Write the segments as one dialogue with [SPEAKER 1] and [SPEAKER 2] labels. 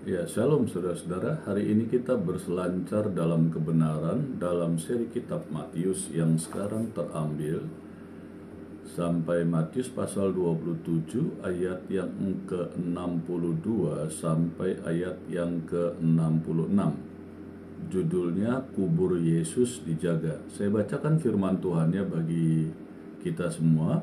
[SPEAKER 1] Ya, shalom saudara-saudara. Hari ini kita berselancar dalam kebenaran dalam seri kitab Matius yang sekarang terambil sampai Matius pasal 27 ayat yang ke-62 sampai ayat yang ke-66. Judulnya Kubur Yesus Dijaga. Saya bacakan firman Tuhannya bagi kita semua.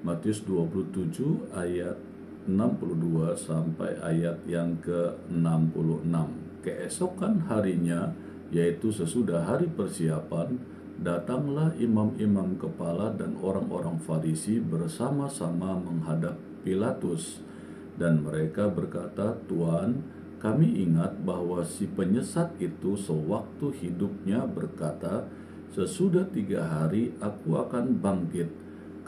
[SPEAKER 1] Matius 27 ayat 62 sampai ayat yang ke-66. Keesokan harinya, yaitu sesudah hari persiapan, datanglah imam-imam kepala dan orang-orang Farisi bersama-sama menghadap Pilatus. Dan mereka berkata, "Tuan, kami ingat bahwa si penyesat itu sewaktu hidupnya berkata, 'Sesudah 3 hari aku akan bangkit.'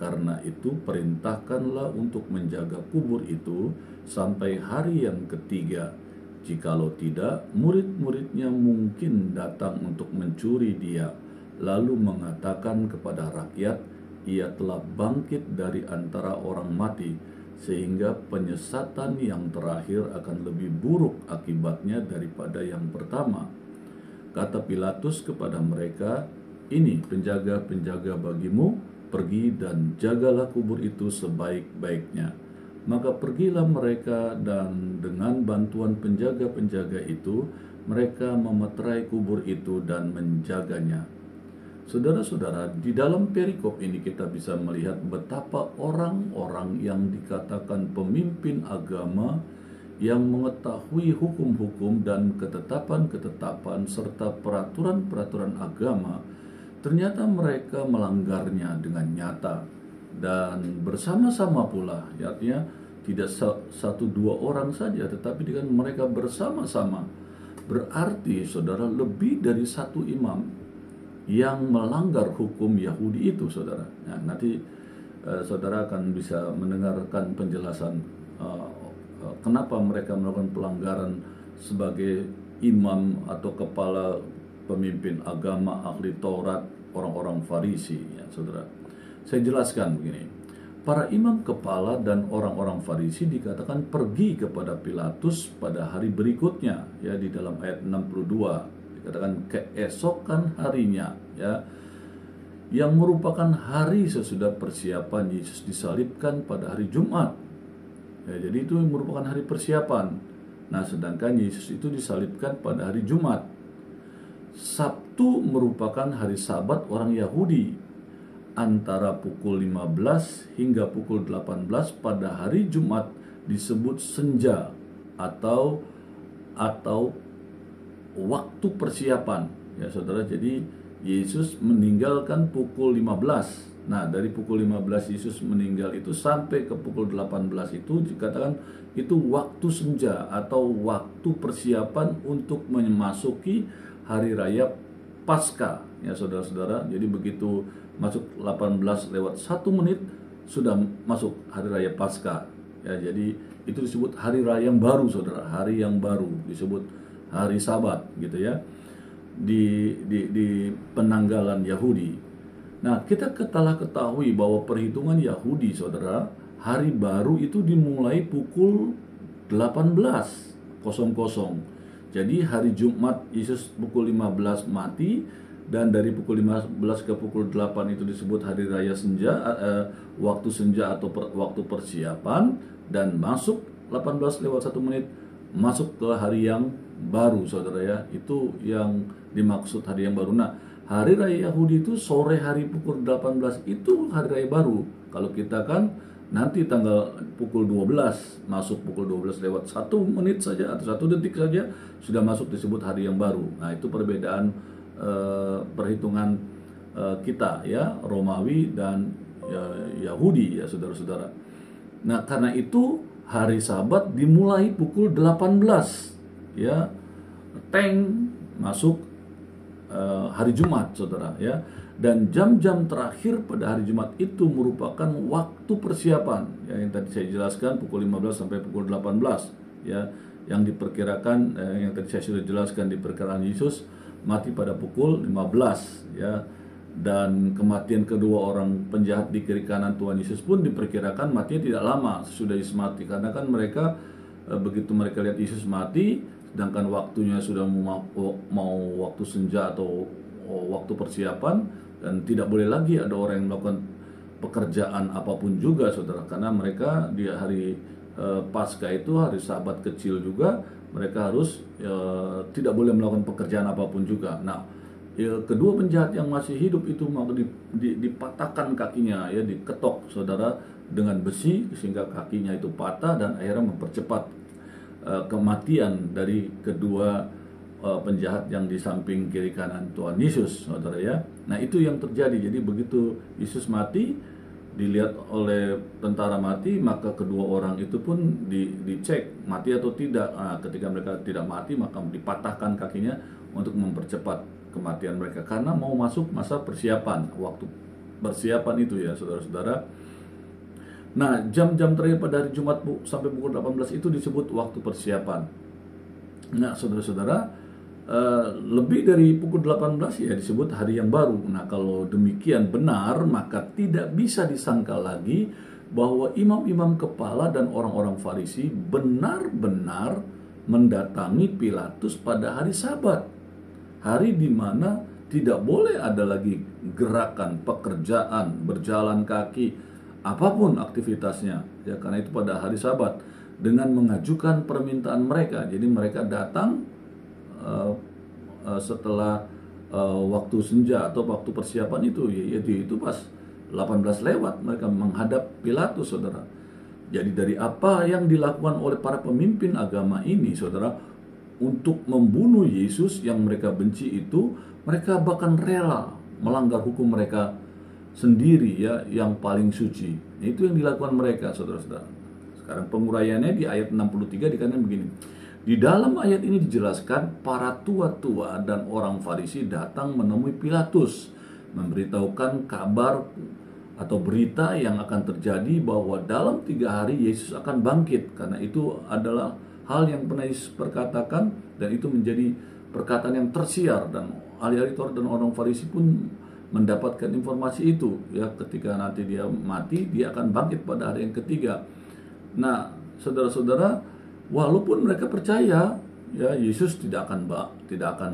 [SPEAKER 1] Karena itu perintahkanlah untuk menjaga kubur itu sampai hari yang ketiga. Jikalau tidak, murid-muridnya mungkin datang untuk mencuri dia, lalu mengatakan kepada rakyat, ia telah bangkit dari antara orang mati, sehingga penyesatan yang terakhir akan lebih buruk akibatnya daripada yang pertama." Kata Pilatus kepada mereka, "Ini penjaga-penjaga bagimu, pergi dan jagalah kubur itu sebaik-baiknya." Maka pergilah mereka, dan dengan bantuan penjaga-penjaga itu, mereka memeterai kubur itu dan menjaganya. Saudara-saudara, di dalam perikop ini kita bisa melihat betapa orang-orang yang dikatakan pemimpin agama yang mengetahui hukum-hukum dan ketetapan-ketetapan serta peraturan-peraturan agama, ternyata mereka melanggarnya dengan nyata dan bersama-sama pula. Artinya tidak satu dua orang saja, tetapi dengan mereka bersama-sama. Berarti saudara, lebih dari satu imam yang melanggar hukum Yahudi itu, saudara. Nah, nanti saudara akan bisa mendengarkan penjelasan kenapa mereka melakukan pelanggaran sebagai imam atau kepala pemimpin agama, ahli Taurat, orang-orang Farisi, ya saudara. Saya jelaskan begini. Para imam kepala dan orang-orang Farisi dikatakan pergi kepada Pilatus pada hari berikutnya, ya, di dalam ayat 62 dikatakan keesokan harinya, ya, yang merupakan hari sesudah persiapan Yesus disalibkan pada hari Jumat. Ya, jadi itu merupakan hari persiapan. Nah, sedangkan Yesus itu disalibkan pada hari Jumat. Sabtu merupakan hari Sabat orang Yahudi. Antara pukul 15 hingga pukul 18 pada hari Jumat disebut senja atau waktu persiapan, ya saudara. Jadi Yesus meninggalkan pukul 15. Nah, dari pukul 15 Yesus meninggal itu sampai ke pukul 18 itu dikatakan itu waktu senja atau waktu persiapan untuk memasuki hari raya Paskah, ya saudara-saudara. Jadi begitu masuk 18 lewat 1 menit sudah masuk hari raya Paskah. Ya, jadi itu disebut hari raya yang baru, saudara. Hari yang baru disebut hari Sabat, gitu ya. Di penanggalan Yahudi. Nah, kita telah ketahui bahwa perhitungan Yahudi, saudara, hari baru itu dimulai pukul 18.00. Jadi hari Jumat Yesus pukul 15 mati, dan dari pukul 15 ke pukul 8 itu disebut hari raya senja, waktu senja atau waktu persiapan, dan masuk 18 lewat 1 menit masuk ke hari yang baru, saudara, ya. Itu yang dimaksud hari yang baru. Nah, hari raya Yahudi itu sore hari pukul 18 itu hari raya baru. Kalau kita kan nanti tanggal pukul 12, masuk pukul 12 lewat 1 menit saja atau 1 detik saja sudah masuk disebut hari yang baru. Nah, itu perbedaan perhitungan kita, ya, Romawi dan Yahudi, ya saudara-saudara. Nah, karena itu hari Sabat dimulai pukul 18, ya, masuk hari Jumat, saudara, ya. Dan jam-jam terakhir pada hari Jumat itu merupakan waktu persiapan, ya, yang tadi saya jelaskan pukul 15 sampai pukul 18, ya, yang diperkirakan, yang tadi saya sudah jelaskan, diperkirakan Yesus mati pada pukul 15, ya. Dan kematian kedua orang penjahat di kiri kanan Tuhan Yesus pun diperkirakan matinya tidak lama sesudah Yesus mati, karena kan mereka begitu mereka lihat Yesus mati, sedangkan waktunya sudah mau waktu senja atau waktu persiapan, dan tidak boleh lagi ada orang yang melakukan pekerjaan apapun juga, saudara, karena mereka di hari Paskah itu hari Sabat kecil juga, mereka harus tidak boleh melakukan pekerjaan apapun juga. Nah, kedua penjahat yang masih hidup itu maka dipatahkan kakinya, ya, diketok, saudara, dengan besi sehingga kakinya itu patah dan akhirnya mempercepat kematian dari kedua penjahat yang di samping kiri kanan Tuhan Yesus, saudara, ya. Nah, itu yang terjadi. Jadi begitu Yesus mati, dilihat oleh tentara mati, maka kedua orang itu pun dicek mati atau tidak. Nah, ketika mereka tidak mati, maka dipatahkan kakinya untuk mempercepat kematian mereka, karena mau masuk masa persiapan, waktu persiapan itu, ya, saudara-saudara. Nah, jam-jam terakhir pada hari Jumat sampai pukul 18 itu disebut waktu persiapan. Nah, saudara-saudara, lebih dari pukul 18 ya disebut hari yang baru. Nah, kalau demikian benar, maka tidak bisa disangka lagi bahwa imam-imam kepala dan orang-orang Farisi benar-benar mendatangi Pilatus pada hari Sabat, hari di mana tidak boleh ada lagi gerakan, pekerjaan, berjalan kaki, apapun aktivitasnya, ya, karena itu pada hari Sabat, dengan mengajukan permintaan mereka. Jadi mereka datang setelah waktu senja atau waktu persiapan itu, yaitu itu pas 18 lewat, mereka menghadap Pilatus, saudara. Jadi dari apa yang dilakukan oleh para pemimpin agama ini, saudara, untuk membunuh Yesus yang mereka benci itu, mereka bahkan rela melanggar hukum mereka sendiri, ya, yang paling suci. Itu yang dilakukan mereka, saudara-saudara. Sekarang penguraiannya di ayat 63 dikatakan begini. Di dalam ayat ini dijelaskan para tua-tua dan orang Farisi datang menemui Pilatus, memberitahukan kabar atau berita yang akan terjadi bahwa dalam 3 hari Yesus akan bangkit. Karena itu adalah hal yang pernah Yesus perkatakan, dan itu menjadi perkataan yang tersiar, dan ahli-ahli Taurat dan orang Farisi pun mendapatkan informasi itu, ya, ketika nanti dia mati, dia akan bangkit pada hari yang ketiga. Nah, saudara-saudara, walaupun mereka percaya, ya, Yesus tidak akan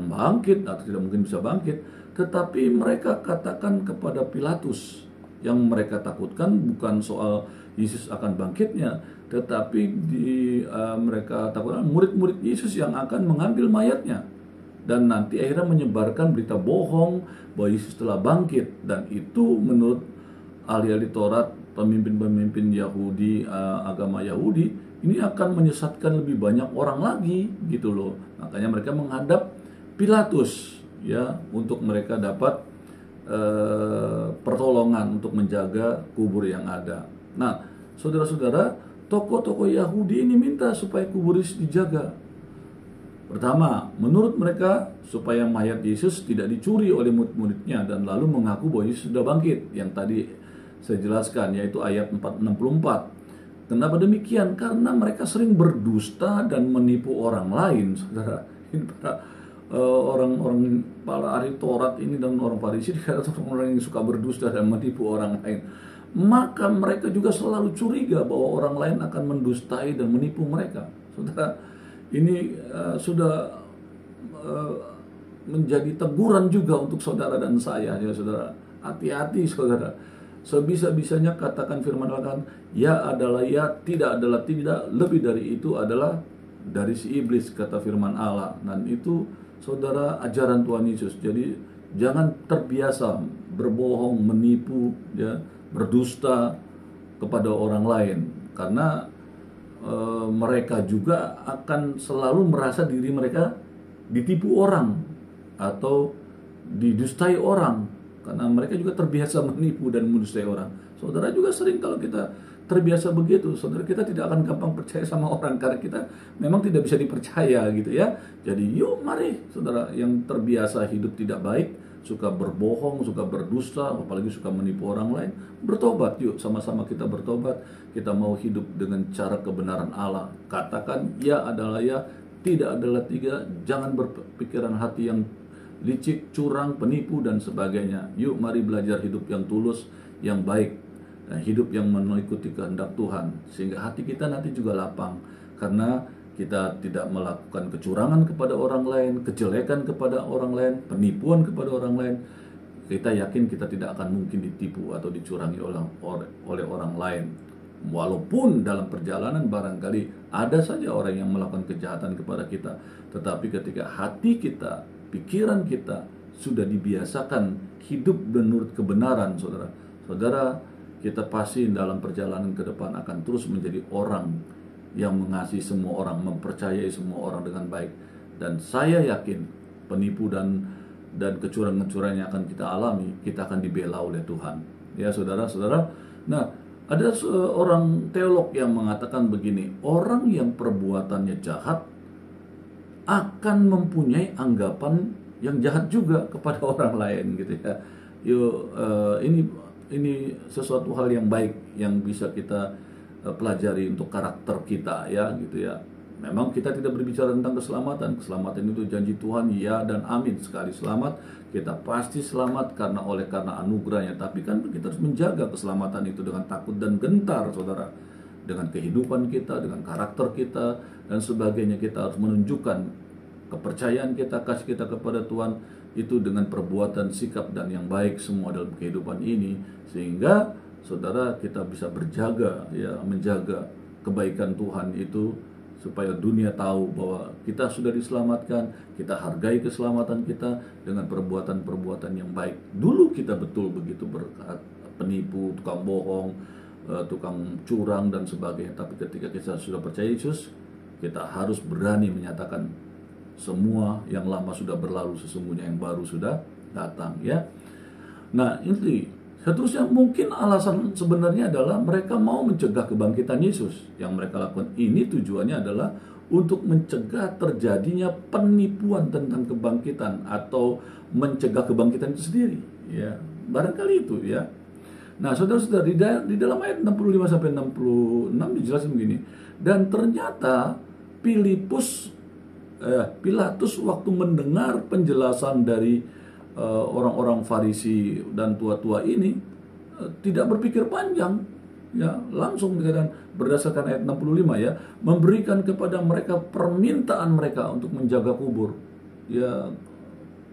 [SPEAKER 1] bangkit atau tidak mungkin bisa bangkit, tetapi mereka katakan kepada Pilatus, yang mereka takutkan bukan soal Yesus akan bangkitnya, tetapi mereka takutkan murid-murid Yesus yang akan mengambil mayatnya, dan nanti akhirnya menyebarkan berita bohong bahwa Yesus telah bangkit. Dan itu menurut ahli-ahli Taurat, pemimpin-pemimpin Yahudi, agama Yahudi, ini akan menyesatkan lebih banyak orang lagi, gitu loh. Makanya mereka menghadap Pilatus, ya, untuk mereka dapat pertolongan untuk menjaga kubur yang ada. Nah, saudara-saudara, tokoh-tokoh Yahudi ini minta supaya kubur Yesus dijaga. Pertama, menurut mereka supaya mayat Yesus tidak dicuri oleh murid-muridnya, dan lalu mengaku bahwa Yesus sudah bangkit, yang tadi saya jelaskan, yaitu ayat 64. Kenapa demikian? Karena mereka sering berdusta dan menipu orang lain, saudara. Ini para orang-orang para ahli Taurat ini dan orang Farisi dikatakan orang yang suka berdusta dan menipu orang lain. Maka mereka juga selalu curiga bahwa orang lain akan mendustai dan menipu mereka. Saudara, ini sudah menjadi teguran juga untuk saudara dan saya, ya, saudara. Hati-hati, saudara. Sebisa-bisanya katakan firman Allah, ya adalah ya, tidak adalah tidak, lebih dari itu adalah dari si iblis, kata firman Allah. Dan itu, saudara, ajaran Tuhan Yesus. Jadi jangan terbiasa berbohong, menipu, ya, berdusta kepada orang lain, karena mereka juga akan selalu merasa diri mereka ditipu orang atau didustai orang, karena mereka juga terbiasa menipu dan mendustai orang. Saudara juga sering, kalau kita terbiasa begitu, saudara, kita tidak akan gampang percaya sama orang, karena kita memang tidak bisa dipercaya, gitu, ya. Jadi yuk, mari, saudara, yang terbiasa hidup tidak baik, suka berbohong, suka berdusta, apalagi suka menipu orang lain, bertobat. Yuk, sama-sama kita bertobat. Kita mau hidup dengan cara kebenaran Allah. Katakan ya adalah ya, tidak adalah tidak. Jangan berpikiran hati yang licik, curang, penipu, dan sebagainya. Yuk, mari belajar hidup yang tulus, yang baik, dan hidup yang mengikuti kehendak Tuhan, sehingga hati kita nanti juga lapang. karena kita tidak melakukan kecurangan kepada orang lain, kejelekan kepada orang lain, penipuan kepada orang lain. Kita yakin kita tidak akan mungkin ditipu atau dicurangi oleh orang lain. Walaupun dalam perjalanan barangkali ada saja orang yang melakukan kejahatan kepada kita, tetapi ketika hati kita, pikiran kita sudah dibiasakan hidup menurut kebenaran, saudara, kita pasti dalam perjalanan ke depan akan terus menjadi orang yang mengasihi semua orang, mempercayai semua orang dengan baik. Dan saya yakin penipu dan kecurangan-kecurangan yang akan kita alami, kita akan dibela oleh Tuhan. Ya saudara-saudara, nah ada seorang teolog yang mengatakan begini, orang yang perbuatannya jahat akan mempunyai anggapan yang jahat juga kepada orang lain, gitu ya. Ini sesuatu hal yang baik yang bisa kita pelajari untuk karakter kita, ya, gitu ya. Memang kita tidak berbicara tentang keselamatan. Keselamatan itu janji Tuhan, ya dan amin. Sekali selamat, kita pasti selamat karena anugerahnya. Tapi kan kita harus menjaga keselamatan itu dengan takut dan gentar, saudara. Dengan kehidupan kita, dengan karakter kita, dan sebagainya. Kita harus menunjukkan kepercayaan kita, kasih kita kepada Tuhan, itu dengan perbuatan, sikap, dan yang baik semua dalam kehidupan ini. Sehingga, saudara, kita bisa berjaga, ya, menjaga kebaikan Tuhan itu, supaya dunia tahu bahwa kita sudah diselamatkan, kita hargai keselamatan kita dengan perbuatan-perbuatan yang baik. Dulu kita betul begitu penipu, tukang bohong, tukang curang dan sebagainya. Tapi ketika kita sudah percaya Yesus, kita harus berani menyatakan semua yang lama sudah berlalu, sesungguhnya yang baru sudah datang, ya. Nah, ini seterusnya mungkin alasan sebenarnya adalah mereka mau mencegah kebangkitan Yesus. Yang mereka lakukan ini tujuannya adalah untuk mencegah terjadinya penipuan tentang kebangkitan atau mencegah kebangkitan itu sendiri, ya. Barangkali itu, ya. Nah, saudara-saudara, di dalam ayat 65 sampai 66 dijelaskan begini. Dan ternyata Pilatus waktu mendengar penjelasan dari orang-orang Farisi dan tua-tua ini tidak berpikir panjang, ya, langsung dikatakan berdasarkan ayat 65, ya, memberikan kepada mereka permintaan mereka untuk menjaga kubur, ya,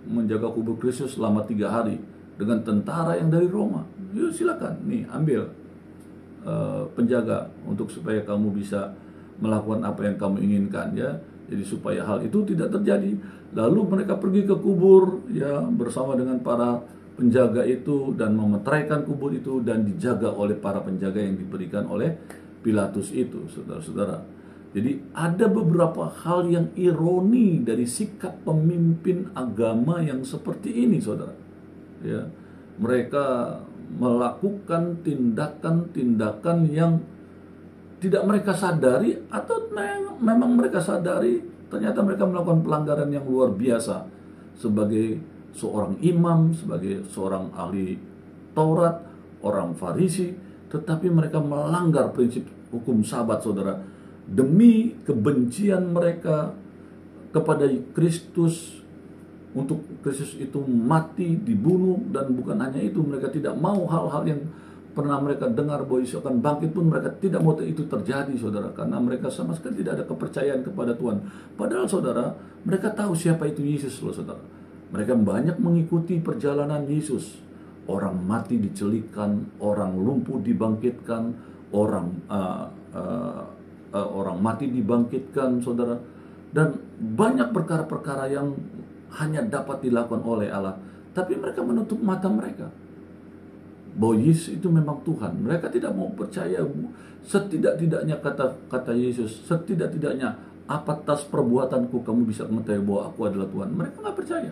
[SPEAKER 1] menjaga kubur Kristus selama 3 hari dengan tentara yang dari Roma. Ya, silakan nih ambil penjaga untuk supaya kamu bisa melakukan apa yang kamu inginkan, ya. Jadi supaya hal itu tidak terjadi. Lalu mereka pergi ke kubur, ya, bersama dengan para penjaga itu dan memeteraikan kubur itu dan dijaga oleh para penjaga yang diberikan oleh Pilatus itu, saudara-saudara. Jadi ada beberapa hal yang ironi dari sikap pemimpin agama yang seperti ini, saudara. Ya, mereka melakukan tindakan-tindakan yang tidak mereka sadari, atau memang mereka sadari, ternyata mereka melakukan pelanggaran yang luar biasa sebagai seorang imam, sebagai seorang ahli Taurat, orang Farisi, tetapi mereka melanggar prinsip hukum Sabat, saudara, demi kebencian mereka kepada Kristus, untuk Kristus itu mati, dibunuh, dan bukan hanya itu, mereka tidak mau hal-hal yang pernah mereka dengar bahwa Yesus akan bangkit pun mereka tidak mau itu terjadi, saudara, karena mereka sama sekali tidak ada kepercayaan kepada Tuhan. Padahal, saudara, mereka tahu siapa itu Yesus, loh, saudara. Mereka banyak mengikuti perjalanan Yesus. Orang mati dicelikkan, orang lumpuh dibangkitkan, orang mati dibangkitkan, saudara, dan banyak perkara-perkara yang hanya dapat dilakukan oleh Allah. Tapi mereka menutup mata mereka bahwa Yesus itu memang Tuhan. Mereka tidak mau percaya setidak-tidaknya kata Yesus, setidak-tidaknya atas perbuatanku kamu bisa mengetahui bahwa aku adalah Tuhan. Mereka nggak percaya,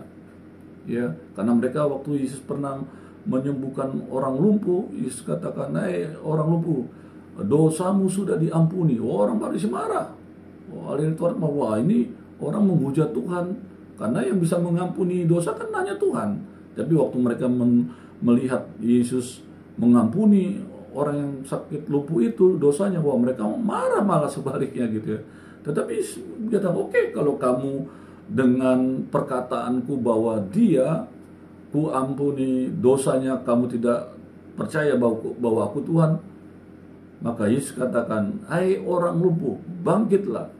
[SPEAKER 1] ya, karena mereka waktu Yesus pernah menyembuhkan orang lumpuh, Yesus katakan, orang lumpuh, dosamu sudah diampuni. Orang Farisi marah. Ahli Taurat, wah, ini orang menghujat Tuhan, karena yang bisa mengampuni dosa kan hanya Tuhan. Tapi waktu mereka melihat Yesus mengampuni orang yang sakit lumpuh itu dosanya, wah, mereka marah malah sebaliknya, gitu ya. Tetapi dia kata, oke, kalau kamu dengan perkataanku bahwa dia ku ampuni dosanya, kamu tidak percaya bahwa aku Tuhan, Maka Yesus katakan, hai orang lumpuh, bangkitlah,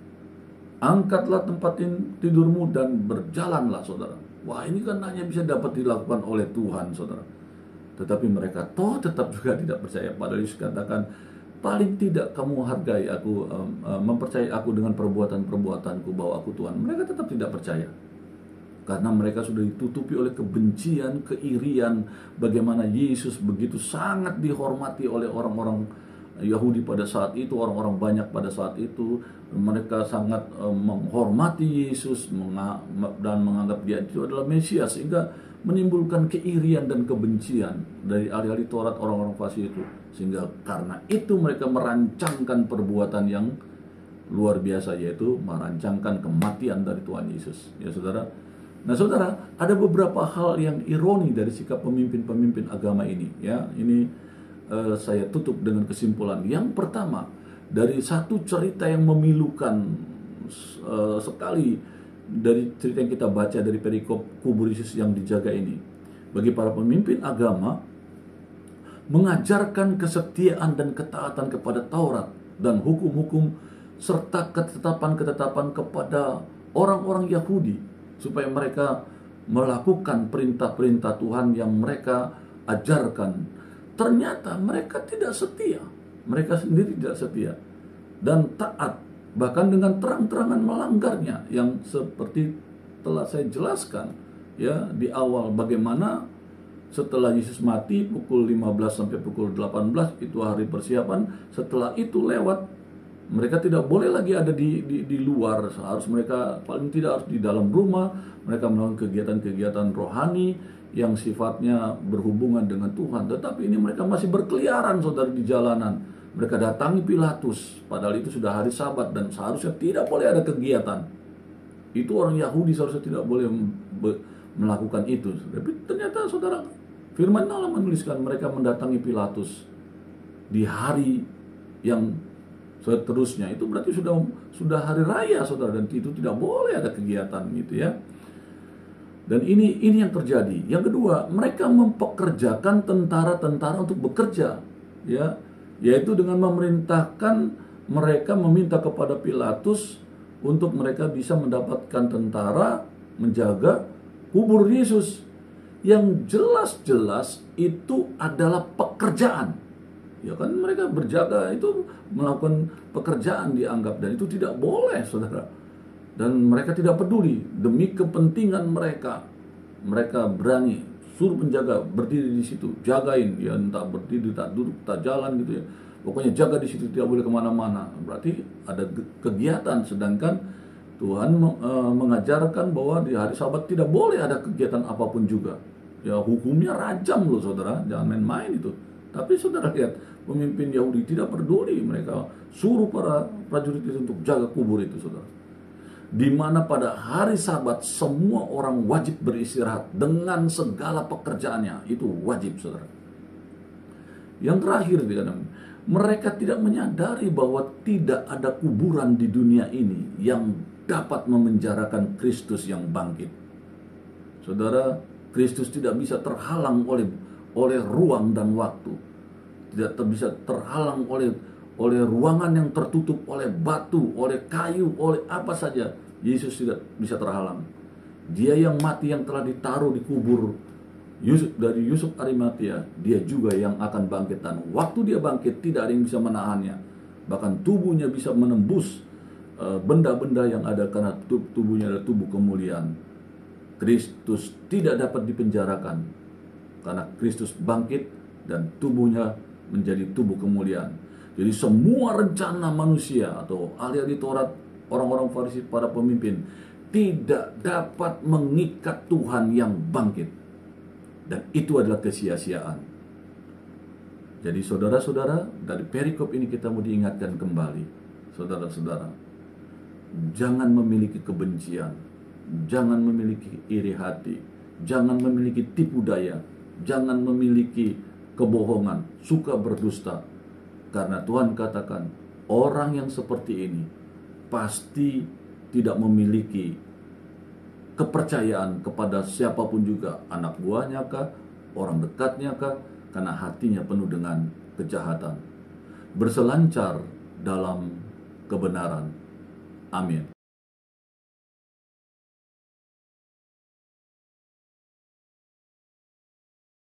[SPEAKER 1] angkatlah tempat tidurmu dan berjalanlah, saudara. Wah, ini kan hanya bisa dapat dilakukan oleh Tuhan, saudara. Tetapi mereka tetap juga tidak percaya. Padahal Yesus katakan, paling tidak kamu hargai aku, mempercayai aku dengan perbuatan-perbuatanku bahwa aku Tuhan. Mereka tetap tidak percaya. Karena mereka sudah ditutupi oleh kebencian, keirian, bagaimana Yesus begitu sangat dihormati oleh orang-orang Yahudi pada saat itu, orang-orang banyak pada saat itu. Mereka sangat menghormati Yesus dan menganggap dia itu adalah Mesias, sehingga menimbulkan keirian dan kebencian dari ahli-ahli Taurat, orang-orang fasih itu. Sehingga karena itu mereka merancangkan perbuatan yang luar biasa, yaitu merancangkan kematian dari Tuhan Yesus. Ya saudara. Nah saudara, ada beberapa hal yang ironi dari sikap pemimpin-pemimpin agama ini. Ya, ini saya tutup dengan kesimpulan. Yang pertama, dari satu cerita yang memilukan sekali, dari cerita yang kita baca dari perikop kubur Yesus yang dijaga ini. Bagi para pemimpin agama, mengajarkan kesetiaan dan ketaatan kepada Taurat dan hukum-hukum serta ketetapan-ketetapan kepada orang-orang Yahudi, supaya mereka melakukan perintah-perintah Tuhan yang mereka ajarkan. Ternyata mereka tidak setia. Mereka sendiri tidak setia dan taat, bahkan dengan terang-terangan melanggarnya, yang seperti telah saya jelaskan ya di awal, bagaimana setelah Yesus mati pukul 15 sampai pukul 18 itu hari persiapan. Setelah itu lewat, mereka tidak boleh lagi ada di luar. Harus mereka paling tidak harus di dalam rumah. Mereka melakukan kegiatan-kegiatan rohani yang sifatnya berhubungan dengan Tuhan. Tetapi ini mereka masih berkeliaran, saudara, di jalanan. Mereka datangi Pilatus, padahal itu sudah hari Sabat dan seharusnya tidak boleh ada kegiatan. Itu orang Yahudi seharusnya tidak boleh melakukan itu. Tapi ternyata, saudara, firman Allah menuliskan mereka mendatangi Pilatus di hari yang seterusnya. Itu berarti sudah hari raya, saudara, dan itu tidak boleh ada kegiatan gitu ya. Dan ini yang terjadi. Yang kedua, mereka mempekerjakan tentara-tentara untuk bekerja, ya, yaitu dengan memerintahkan mereka, meminta kepada Pilatus untuk mereka bisa mendapatkan tentara menjaga kubur Yesus, yang jelas-jelas itu adalah pekerjaan. Ya kan, mereka berjaga itu melakukan pekerjaan dianggap, dan itu tidak boleh, saudara. Dan mereka tidak peduli, demi kepentingan mereka. Mereka berani suruh penjaga berdiri di situ, jagain, ya entah berdiri, tak duduk, tak jalan gitu ya. Pokoknya jaga di situ, tidak boleh kemana-mana. Berarti ada kegiatan, sedangkan Tuhan mengajarkan bahwa di hari Sabat tidak boleh ada kegiatan apapun juga. Ya hukumnya rajam loh, saudara, jangan main-main itu. Tapi saudara lihat, pemimpin Yahudi tidak peduli, mereka suruh para prajurit itu untuk jaga kubur itu, saudara. Di mana pada hari Sabat semua orang wajib beristirahat dengan segala pekerjaannya, itu wajib, saudara. Yang terakhir, mereka tidak menyadari bahwa tidak ada kuburan di dunia ini yang dapat memenjarakan Kristus yang bangkit. Saudara, Kristus tidak bisa terhalang oleh ruang dan waktu. Tidak bisa terhalang oleh ruangan yang tertutup oleh batu, oleh kayu, oleh apa saja. Yesus tidak bisa terhalang. Dia yang mati, yang telah ditaruh di kubur dari Yusuf Arimatea, dia juga yang akan bangkit. Dan waktu dia bangkit, tidak ada yang bisa menahannya. Bahkan tubuhnya bisa menembus benda-benda yang ada, karena tubuhnya adalah tubuh kemuliaan. Kristus tidak dapat dipenjarakan, karena Kristus bangkit dan tubuhnya menjadi tubuh kemuliaan. Jadi semua rencana manusia atau ahli-ahli Taurat, orang-orang Farisi, para pemimpin, tidak dapat mengikat Tuhan yang bangkit. Dan itu adalah kesia-siaan. Jadi saudara-saudara, dari perikop ini kita mau diingatkan kembali, saudara-saudara, jangan memiliki kebencian, jangan memiliki iri hati, jangan memiliki tipu daya, jangan memiliki kebohongan, suka berdusta. Karena Tuhan katakan, orang yang seperti ini pasti tidak memiliki kepercayaan kepada siapapun juga, anak buahnya kah, orang dekatnya kah, karena hatinya penuh dengan kejahatan. berselancar dalam kebenaran. Amin.